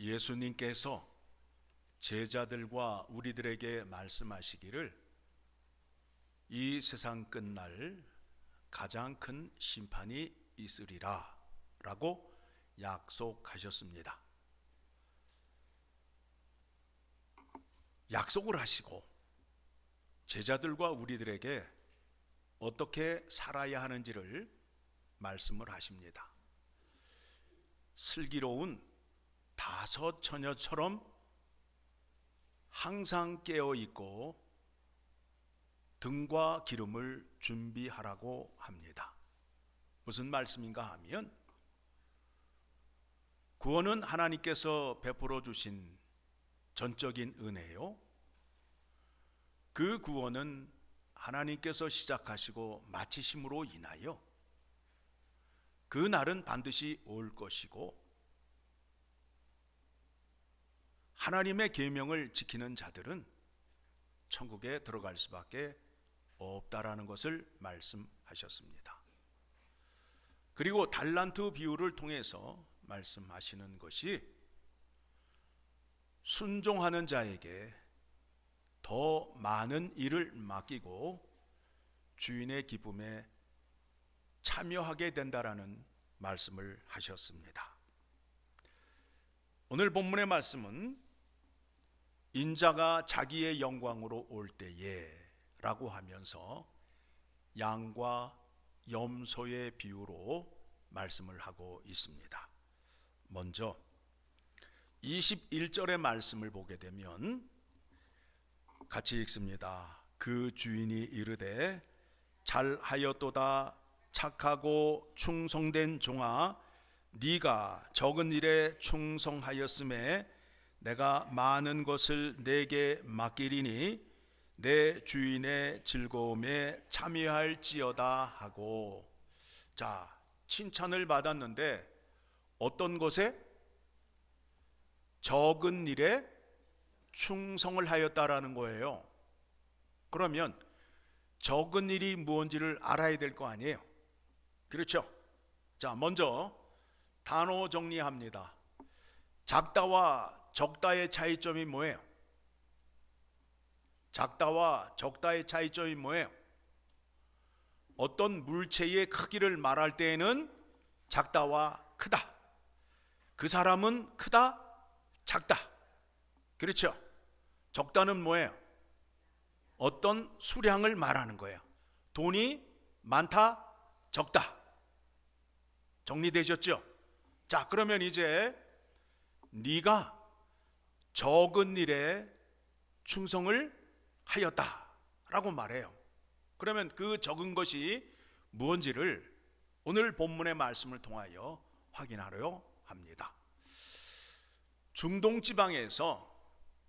예수님께서 제자들과 우리들에게 말씀하시기를 이 세상 끝날 가장 큰 심판이 있으리라 라고 약속하셨습니다. 약속을 하시고 제자들과 우리들에게 어떻게 살아야 하는지를 말씀을 하십니다. 슬기로운 다섯 처녀처럼 항상 깨어 있고 등과 기름을 준비하라고 합니다. 무슨 말씀인가 하면 구원은 하나님께서 베풀어 주신 전적인 은혜요. 그 구원은 하나님께서 시작하시고 마치심으로 인하여 그 날은 반드시 올 것이고 하나님의 계명을 지키는 자들은 천국에 들어갈 수밖에 없다라는 것을 말씀하셨습니다. 그리고 달란트 비유를 통해서 말씀하시는 것이 순종하는 자에게 더 많은 일을 맡기고 주인의 기쁨에 참여하게 된다라는 말씀을 하셨습니다. 오늘 본문의 말씀은 인자가 자기의 영광으로 올 때에 라고 하면서 양과 염소의 비유로 말씀을 하고 있습니다. 먼저 21절의 말씀을 보게 되면 같이 읽습니다. 그 주인이 이르되 잘하였도다 착하고 충성된 종아, 네가 적은 일에 충성하였음에 내가 많은 것을 내게 맡기리니 내 주인의 즐거움에 참여할지어다 하고, 자, 칭찬을 받았는데 어떤 것에? 적은 일에 충성을 하였다라는 거예요. 그러면 적은 일이 무엇인지를 알아야 될 거 아니에요. 그렇죠? 자, 먼저 단어 정리합니다. 작다와 적다의 차이점이 뭐예요? 작다와 적다의 차이점이 뭐예요? 어떤 물체의 크기를 말할 때에는 작다와 크다, 그 사람은 크다, 작다. 그렇죠? 적다는 뭐예요? 어떤 수량을 말하는 거예요. 돈이 많다, 적다. 정리되셨죠? 자, 그러면 이제 네가 적은 일에 충성을 하였다 라고 말해요. 그러면 그 적은 것이 무엇인지를 오늘 본문의 말씀을 통하여 확인하려 합니다. 중동 지방에서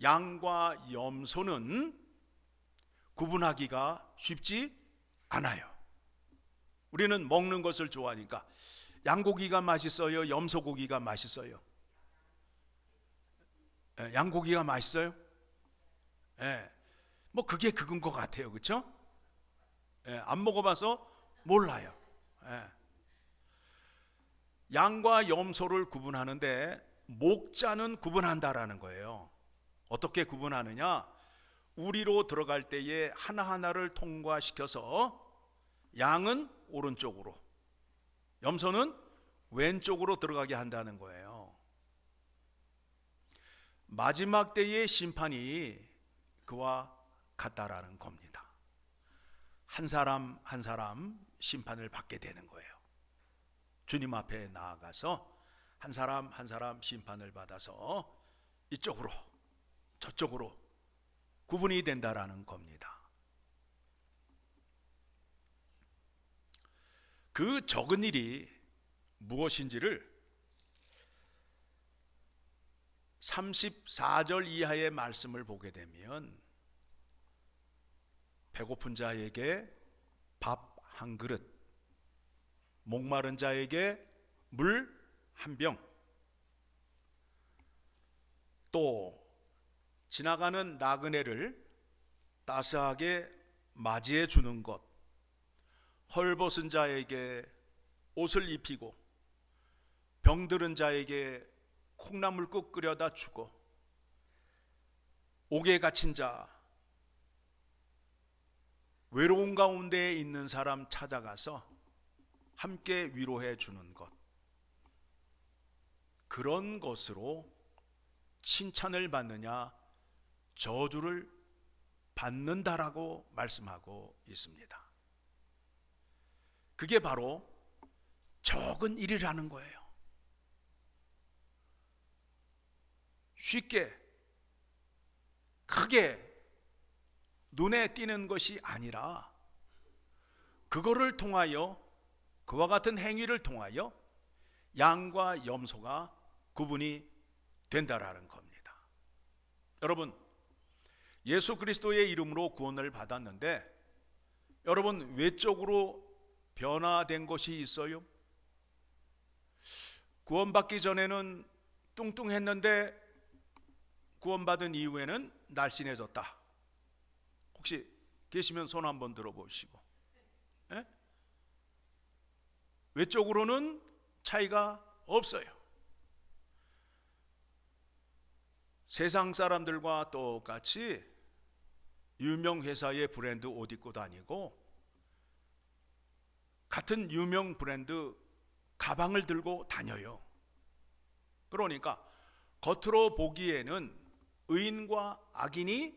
양과 염소는 구분하기가 쉽지 않아요. 우리는 먹는 것을 좋아하니까 양고기가 맛있어요? 염소고기가 맛있어요? 양고기가 맛있어요? 뭐 그게 그건 것 같아요. 그렇죠? 안 먹어봐서 몰라요. 양과 염소를 구분하는데 목자는 구분한다라는 거예요. 어떻게 구분하느냐? 우리로 들어갈 때에 하나하나를 통과시켜서 양은 오른쪽으로, 염소는 왼쪽으로 들어가게 한다는 거예요. 마지막 때의 심판이 그와 같다라는 겁니다. 한 사람 한 사람 심판을 받게 되는 거예요. 주님 앞에 나아가서 한 사람 한 사람 심판을 받아서 이쪽으로 저쪽으로 구분이 된다라는 겁니다. 그 적은 일이 무엇인지를 34절 이하의 말씀을 보게 되면 배고픈 자에게 밥 한 그릇, 목마른 자에게 물 한 병, 또 지나가는 나그네를 따스하게 맞이해 주는 것, 헐벗은 자에게 옷을 입히고 병들은 자에게 콩나물국 끓여다 주고, 옥에 갇힌 자, 외로운 가운데 있는 사람 찾아가서 함께 위로해 주는 것, 그런 것으로 칭찬을 받느냐 저주를 받는다라고 말씀하고 있습니다. 그게 바로 적은 일이라는 거예요. 쉽게 크게 눈에 띄는 것이 아니라 그거를 통하여, 그와 같은 행위를 통하여 양과 염소가 구분이 된다라는 겁니다. 여러분, 예수 그리스도의 이름으로 구원을 받았는데 여러분, 외적으로 변화된 것이 있어요? 구원받기 전에는 뚱뚱했는데 구원받은 이후에는 날씬해졌다. 혹시 계시면 손 한번 들어보시고. 예? 외적으로는 차이가 없어요. 세상 사람들과 똑같이 유명 회사의 브랜드 옷 입고 다니고, 같은 유명 브랜드 가방을 들고 다녀요. 그러니까 겉으로 보기에는 의인과 악인이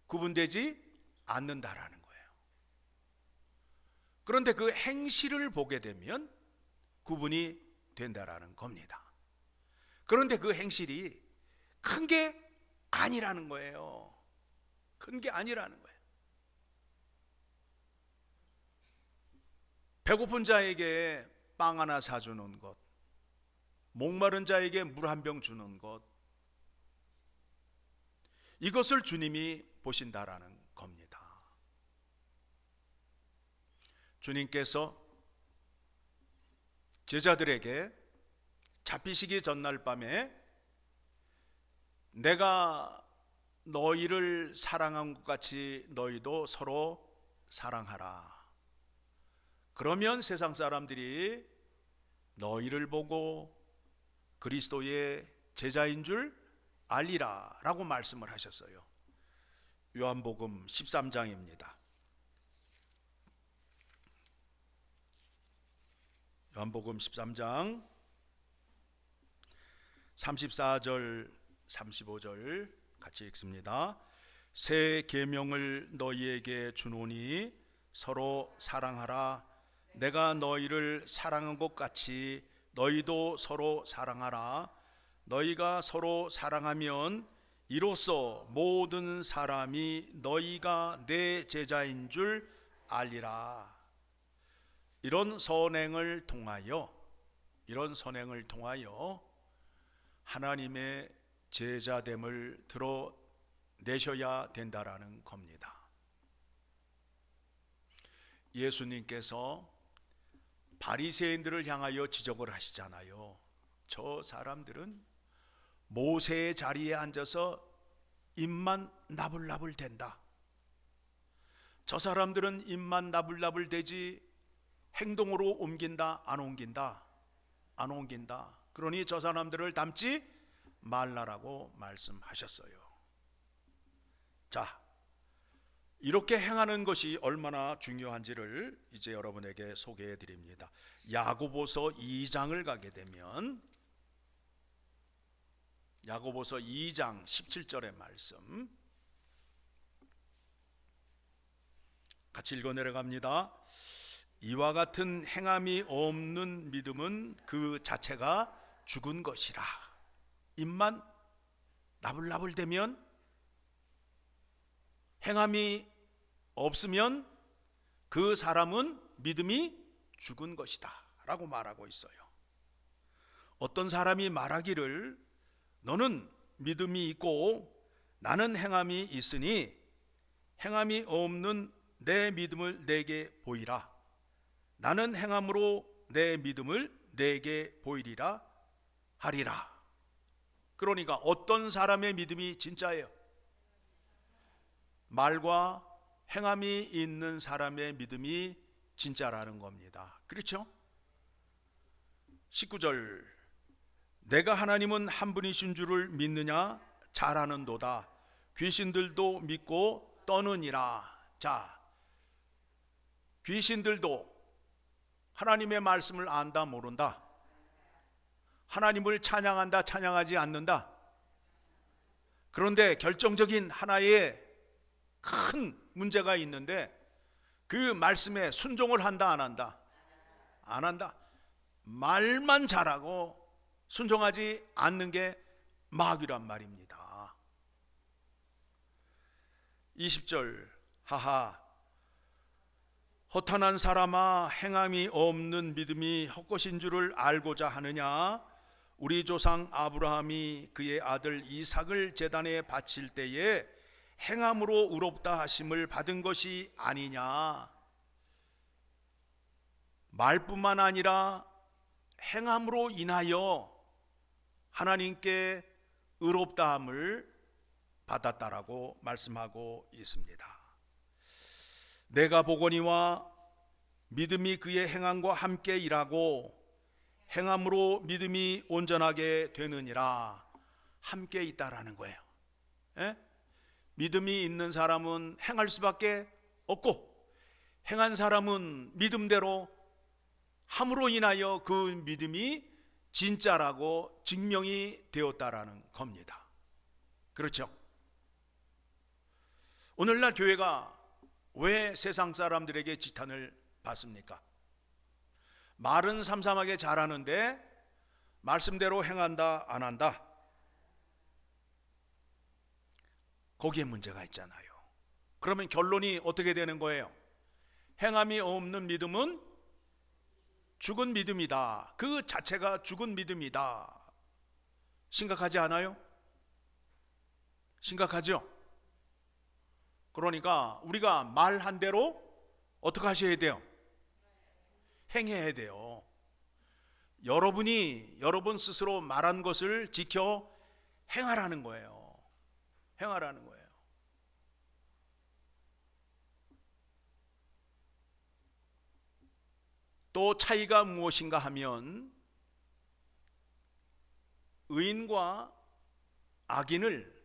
구분되지 않는다라는 거예요. 그런데 그 행실을 보게 되면 구분이 된다라는 겁니다. 그런데 그 행실이 큰 게 아니라는 거예요. 큰 게 아니라는 거예요. 배고픈 자에게 빵 하나 사주는 것, 목마른 자에게 물 한 병 주는 것, 이것을 주님이 보신다라는 겁니다. 주님께서 제자들에게 잡히시기 전날 밤에 내가 너희를 사랑한 것 같이 너희도 서로 사랑하라. 그러면 세상 사람들이 너희를 보고 그리스도의 제자인 줄 알리라 라고 말씀을 하셨어요. 요한복음 13장입니다. 요한복음 13장 34절 35절 같이 읽습니다. 새 계명을 너희에게 주노니 서로 사랑하라. 내가 너희를 사랑한 것 같이 너희도 서로 사랑하라. 너희가 서로 사랑하면 이로써 모든 사람이 너희가 내 제자인 줄 알리라. 이런 선행을 통하여 하나님의 제자됨을 드러내셔야 된다라는 겁니다. 예수님께서 바리새인들을 향하여 지적을 하시잖아요. 저 사람들은 모세의 자리에 앉아서 입만 나불나불 된다. 저 사람들은 입만 나불나불 되지 행동으로 옮긴다, 안 옮긴다? 안 옮긴다. 그러니 저 사람들을 닮지 말라라고 말씀하셨어요. 자, 이렇게 행하는 것이 얼마나 중요한지를 이제 여러분에게 소개해 드립니다. 야고보서 2장을 가게 되면 야고보서 2장 17절의 말씀 같이 읽어 내려갑니다. 이와 같은 행함이 없는 믿음은 그 자체가 죽은 것이라. 입만 나불나불 되면, 행함이 없으면 그 사람은 믿음이 죽은 것이다 라고 말하고 있어요. 어떤 사람이 말하기를 너는 믿음이 있고 나는 행함이 있으니 행함이 없는 내 믿음을 내게 보이라. 나는 행함으로 내 믿음을 내게 보이리라 하리라. 그러니까 어떤 사람의 믿음이 진짜예요? 말과 행함이 있는 사람의 믿음이 진짜라는 겁니다. 그렇죠? 19절 내가 하나님은 한 분이신 줄을 믿느냐? 잘 아는도다. 귀신들도 믿고 떠느니라. 자, 귀신들도 하나님의 말씀을 안다, 모른다? 하나님을 찬양한다, 찬양하지 않는다? 그런데 결정적인 하나의 큰 문제가 있는데, 그 말씀에 순종을 한다, 안 한다? 안 한다. 말만 잘하고 순종하지 않는 게 마귀란 말입니다. 20절, 하하, 허탄한 사람아, 행함이 없는 믿음이 헛것인 줄을 알고자 하느냐? 우리 조상 아브라함이 그의 아들 이삭을 제단에 바칠 때에 행함으로 의롭다 하심을 받은 것이 아니냐? 말뿐만 아니라 행함으로 인하여 하나님께 의롭다함을 받았다라고 말씀하고 있습니다. 내가 보거니와 믿음이 그의 행함과 함께 일하고 행함으로 믿음이 온전하게 되느니라. 함께 있다라는 거예요. 에? 믿음이 있는 사람은 행할 수밖에 없고, 행한 사람은 믿음대로 함으로 인하여 그 믿음이 진짜라고 증명이 되었다라는 겁니다. 그렇죠? 오늘날 교회가 왜 세상 사람들에게 지탄을 받습니까? 말은 삼삼하게 잘하는데 말씀대로 행한다, 안 한다? 거기에 문제가 있잖아요. 그러면 결론이 어떻게 되는 거예요? 행함이 없는 믿음은 죽은 믿음이다. 그 자체가 죽은 믿음이다. 심각하지 않아요? 심각하죠? 그러니까 우리가 말한 대로 어떻게 하셔야 돼요? 행해야 돼요. 여러분이 여러분 스스로 말한 것을 지켜 행하라는 거예요. 행하라는 거예요. 또 차이가 무엇인가 하면, 의인과 악인을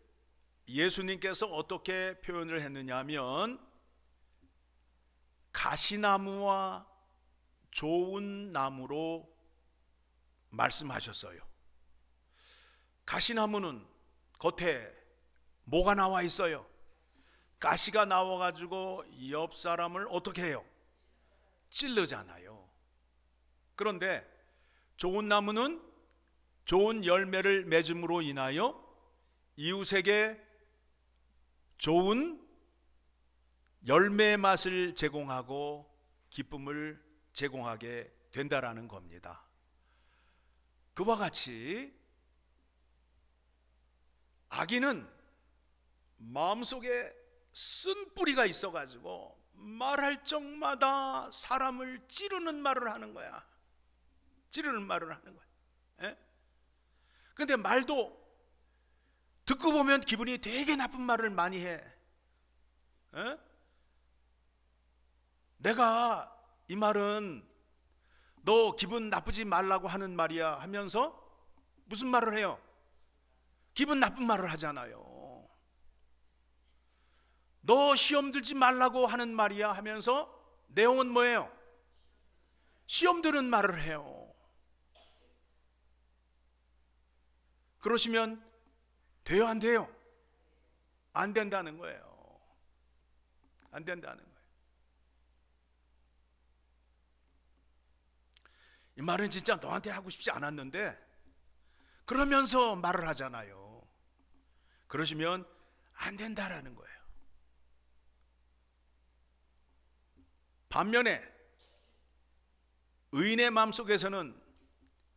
예수님께서 어떻게 표현을 했느냐 하면, 가시나무와 좋은 나무로 말씀하셨어요. 가시나무는 겉에 뭐가 나와 있어요? 가시가 나와가지고 옆 사람을 어떻게 해요? 찔르잖아요. 그런데 좋은 나무는 좋은 열매를 맺음으로 인하여 이웃에게 좋은 열매의 맛을 제공하고 기쁨을 제공하게 된다라는 겁니다. 그와 같이 악인은 마음속에 쓴 뿌리가 있어가지고 말할 적마다 사람을 찌르는 말을 하는 거야. 찌르는 말을 하는 거야. 그런데 말도 듣고 보면 기분이 되게 나쁜 말을 많이 해. 내가 이 말은 너 기분 나쁘지 말라고 하는 말이야 하면서 무슨 말을 해요? 기분 나쁜 말을 하잖아요. 너 시험 들지 말라고 하는 말이야 하면서 내용은 뭐예요? 시험 드는 말을 해요. 그러시면 돼요, 안 돼요? 안 된다는 거예요. 안 된다는 거예요. 이 말은 진짜 너한테 하고 싶지 않았는데 그러면서 말을 하잖아요. 그러시면 안 된다라는 거예요. 반면에 의인의 마음속에서는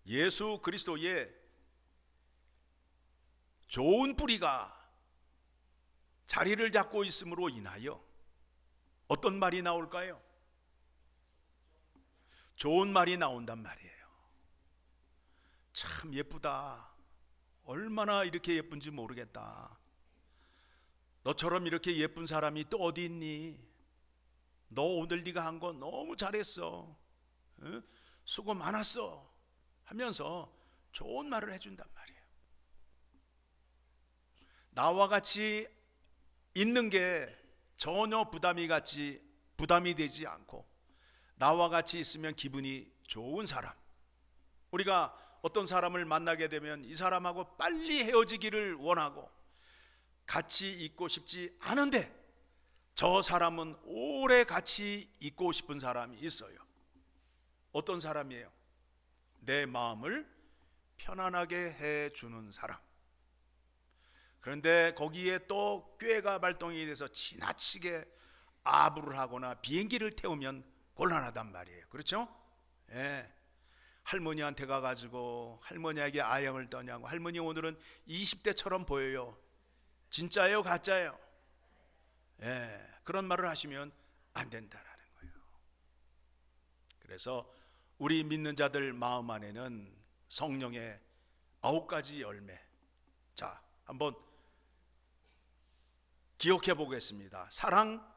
예수 그리스도의 좋은 뿌리가 자리를 잡고 있음으로 인하여 어떤 말이 나올까요? 좋은 말이 나온단 말이에요. 참 예쁘다. 얼마나 이렇게 예쁜지 모르겠다. 너처럼 이렇게 예쁜 사람이 또 어디 있니? 너 오늘 네가 한 거 너무 잘했어. 수고 많았어. 하면서 좋은 말을 해준단 말이에요. 나와 같이 있는 게 전혀 부담이 되지 않고, 나와 같이 있으면 기분이 좋은 사람. 우리가 어떤 사람을 만나게 되면 이 사람하고 빨리 헤어지기를 원하고 같이 있고 싶지 않은데, 저 사람은 오래 같이 있고 싶은 사람이 있어요. 어떤 사람이에요? 내 마음을 편안하게 해주는 사람. 그런데 거기에 또 꾀가 발동이 돼서 지나치게 아부를 하거나 비행기를 태우면 곤란하단 말이에요. 그렇죠? 예. 할머니한테 가가지고 할머니에게 아영을 떠냐고, 할머니 오늘은 20대처럼 보여요. 진짜예요? 가짜예요? 예. 그런 말을 하시면 안 된다라는 거예요. 그래서 우리 믿는 자들 마음 안에는 성령의 9가지 열매. 자, 한번 기억해 보겠습니다. 사랑,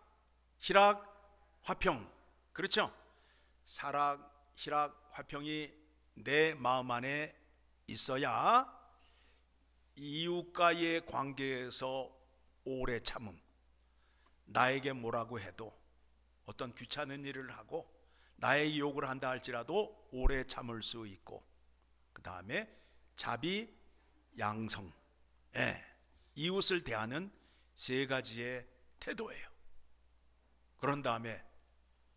희락, 화평. 그렇죠? 사랑, 희락, 화평이 내 마음 안에 있어야 이웃과의 관계에서 오래 참음. 나에게 뭐라고 해도, 어떤 귀찮은 일을 하고 나의 욕을 한다 할지라도 오래 참을 수 있고, 그 다음에 자비, 양성. 예, 이웃을 대하는 3가지의 태도예요. 그런 다음에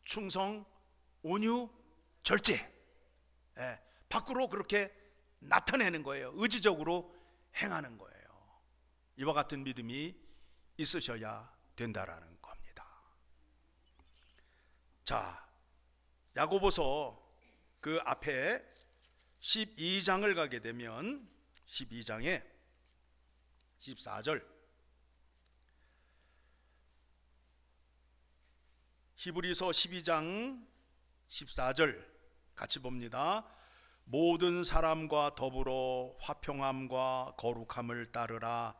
충성, 온유, 절제. 예, 밖으로 그렇게 나타내는 거예요. 의지적으로 행하는 거예요. 이와 같은 믿음이 있으셔야 된다라는 겁니다. 자, 야고보서 그 앞에 12장을 가게 되면 12장에 14절, 히브리서 12장 14절 같이 봅니다. 모든 사람과 더불어 화평함과 거룩함을 따르라.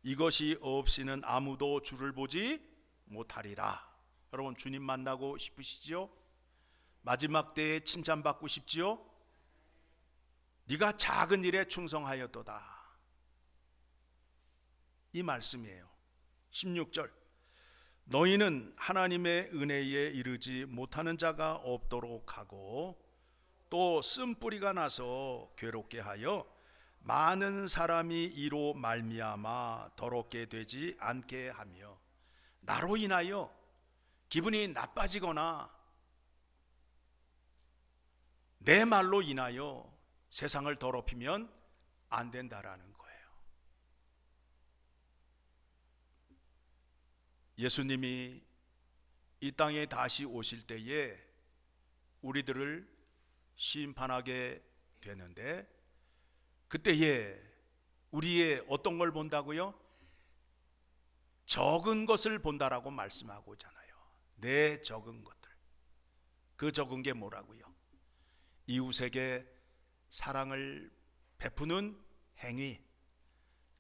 이것이 없이는 아무도 주를 보지 못하리라. 여러분, 주님 만나고 싶으시지요? 마지막 때에 칭찬받고 싶지요? 네가 작은 일에 충성하였도다. 이 말씀이에요. 16절, 너희는 하나님의 은혜에 이르지 못하는 자가 없도록 하고, 또 쓴뿌리가 나서 괴롭게 하여 많은 사람이 이로 말미암아 더럽게 되지 않게 하며, 나로 인하여 기분이 나빠지거나 내 말로 인하여 세상을 더럽히면 안 된다라는 거예요. 예수님이 이 땅에 다시 오실 때에 우리들을 심판하게 되는데, 그때에 우리의 어떤 걸 본다고요? 적은 것을 본다라고 말씀하고 있잖아요. 내 적은 것들. 그 적은 게 뭐라고요? 이웃에게 사랑을 베푸는 행위,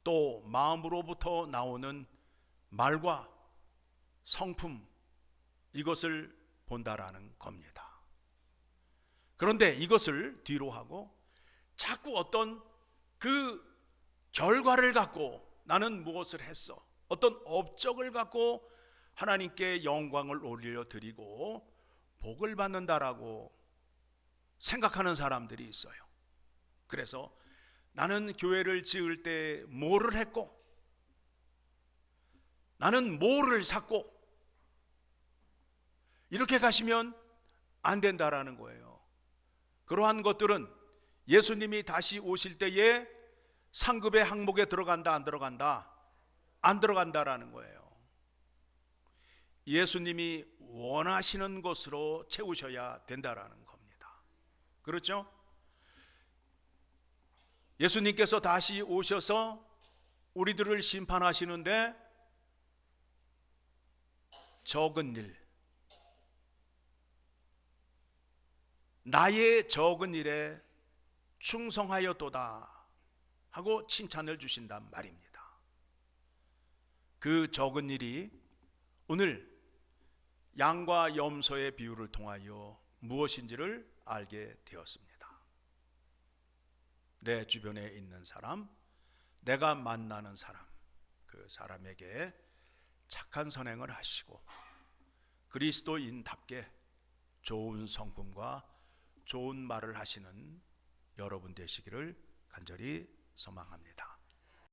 또 마음으로부터 나오는 말과 성품, 이것을 본다라는 겁니다. 그런데 이것을 뒤로 하고 자꾸 어떤 그 결과를 갖고 나는 무엇을 했어, 어떤 업적을 갖고 하나님께 영광을 올려드리고 복을 받는다라고 생각하는 사람들이 있어요. 그래서 나는 교회를 지을 때 뭐를 했고, 나는 뭐를 샀고, 이렇게 가시면 안 된다라는 거예요. 그러한 것들은 예수님이 다시 오실 때에 상급의 항목에 들어간다, 안 들어간다? 안 들어간다라는 거예요. 예수님이 원하시는 것으로 채우셔야 된다라는 겁니다. 그렇죠? 예수님께서 다시 오셔서 우리들을 심판하시는데 적은 일, 나의 적은 일에 충성하였도다 하고 칭찬을 주신단 말입니다. 그 적은 일이 오늘 양과 염소의 비유를 통하여 무엇인지를 알게 되었습니다. 내 주변에 있는 사람, 내가 만나는 사람, 그 사람에게 착한 선행을 하시고 그리스도인답게 좋은 성품과 좋은 말을 하시는 여러분 되시기를 간절히 소망합니다.